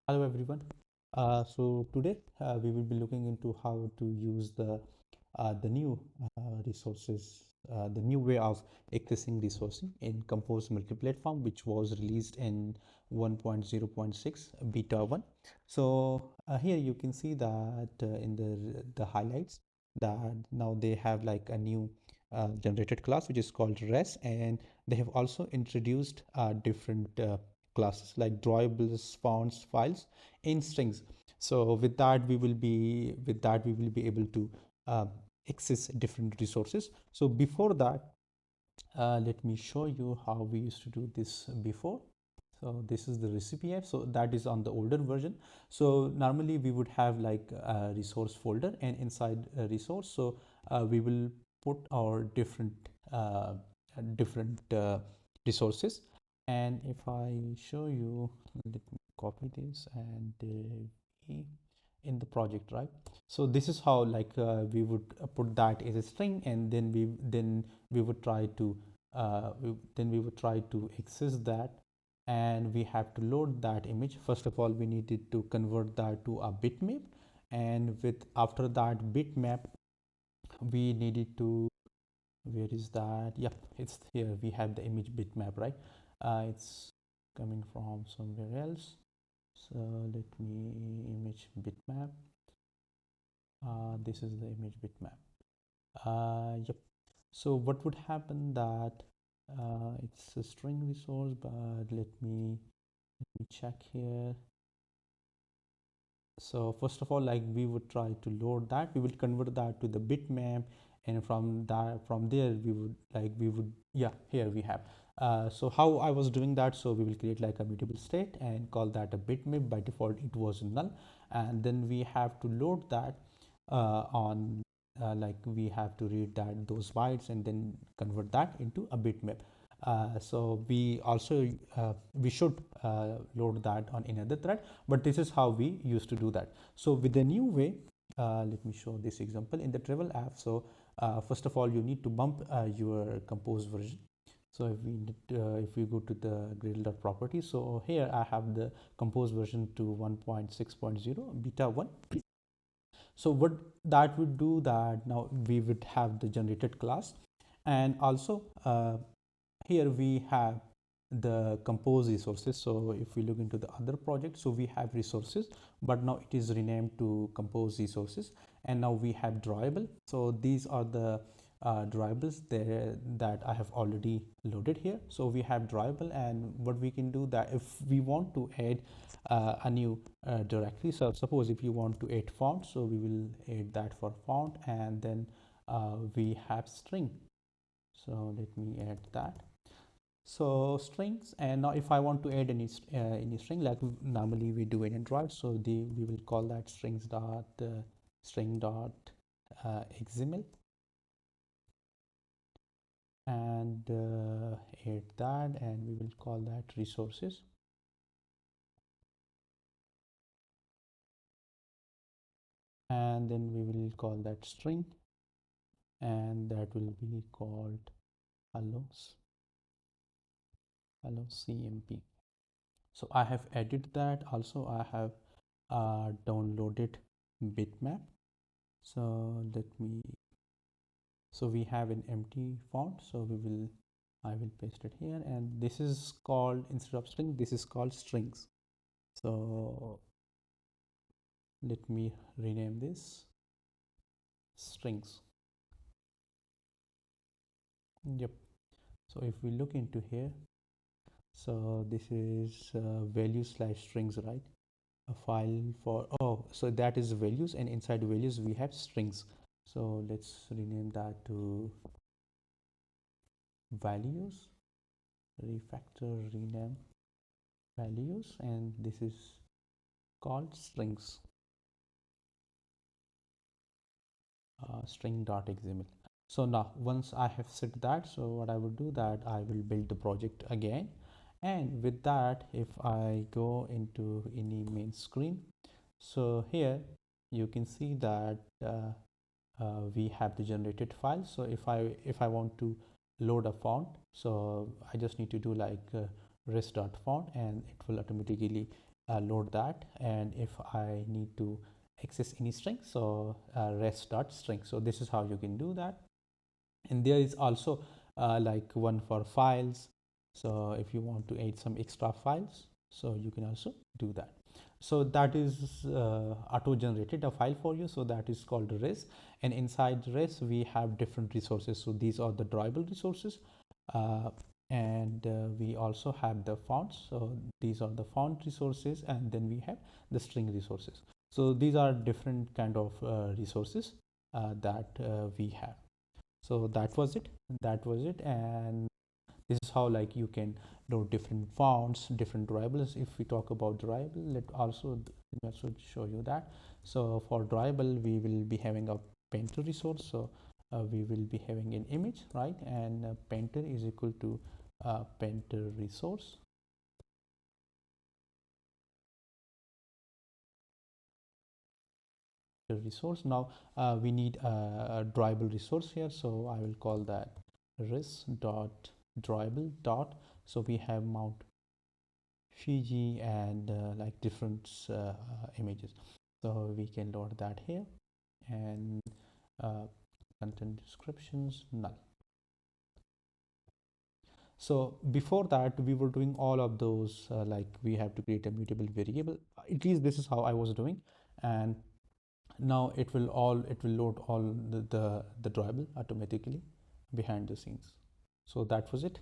Hello everyone. So today we will be looking into how to use the new resources, the new way of accessing resourcing in Compose Multiplatform, which was released in 1.0.6 beta 1. So here you can see that in the highlights that now they have like a new generated class which is called res, and they have also introduced different classes like drawables, fonts, files in strings. So with that we will be able to uh, access different resources. So before that, let me show you how we used to do this before. So this is the recipe app, so that is on the older version. So normally we would have like a resource folder, and inside a resource, so we will put our different resources. And if I show you, let me copy this and in the project, right? So this is how like we would put that as a string, and then we would try to we would try to access that, and we have to load that image. First of all, we needed to convert that to a bitmap, and with after that bitmap we needed to, where is that? Yep, it's here. We have the image bitmap, right? It's coming from somewhere else. So let me image bitmap. This is the image bitmap. Yep. So what would happen that it's a string resource, but let me check here. So first of all, like we would try to load that, we will convert that to the bitmap, and from there we would yeah, here we have. So how I was doing that, so we will create like a mutable state and call that a bitmap. By default it was null, and then we have to load that on like we have to read that those bytes and then convert that into a bitmap. So we should load that on another thread, but this is how we used to do that. So with the new way, let me show this example in the travel app. So first of all, you need to bump your compose version. So if we go to the gradle.property, so here I have the compose version to 1.6.0 beta 1. So what that would do, that now we would have the generated class, and also here we have the compose resources. So if we look into the other project, so we have resources, but now it is renamed to compose resources, and now we have drawable. So these are the drawables there that I have already loaded here. So we have drawable, and what we can do that if we want to add a new directory. So suppose if you want to add font, so we will add that for font, and then we have string. So let me add that. So strings, and now if I want to add any string like normally we do it in Drive, so we will call that strings dot string dot xml, and add that, and we will call that resources, and then we will call that string, and that will be called hello hello cmp. So I have added that. Also I have downloaded bitmap. So let me, so we have an empty font, so I will paste it here, and this is called, instead of string, this is called strings. So let me rename this strings. Yep. So if we look into here, so this is value slash strings, right? A file for, oh, so that is values, and inside values we have strings. So let's rename that to values, refactor, rename values, and this is called strings, string.xml. So now once I have set that, so what I will do that I will build the project again, and with that if I go into any main screen, so here you can see that we have the generated file. So if I want to load a font, so I just need to do like res.font, and it will automatically load that. And if I need to access any string, so rest dot string. So this is how you can do that. And there is also like one for files. So if you want to add some extra files, so you can also do that. So that is auto generated a file for you, so that is called res. And inside res we have different resources. So these are the drawable resources, uh, and we also have the fonts. So these are the font resources, and then we have the string resources. So these are different kind of resources that we have. So that was it. And this is how like you can load different fonts, different durables. If we talk about durable, let me also show you that. So for durable we will be having a painter resource. So we will be having an image, right? And painter is equal to painter resource. Now we need a drawable resource here, so I will call that res dot drawable dot. So we have mount Fiji and like different images, so we can load that here. And uh, content descriptions null. So before that we were doing all of those, like we have to create a mutable variable. At least this is how I was doing. And now it will load all the drawable automatically behind the scenes. So that was it.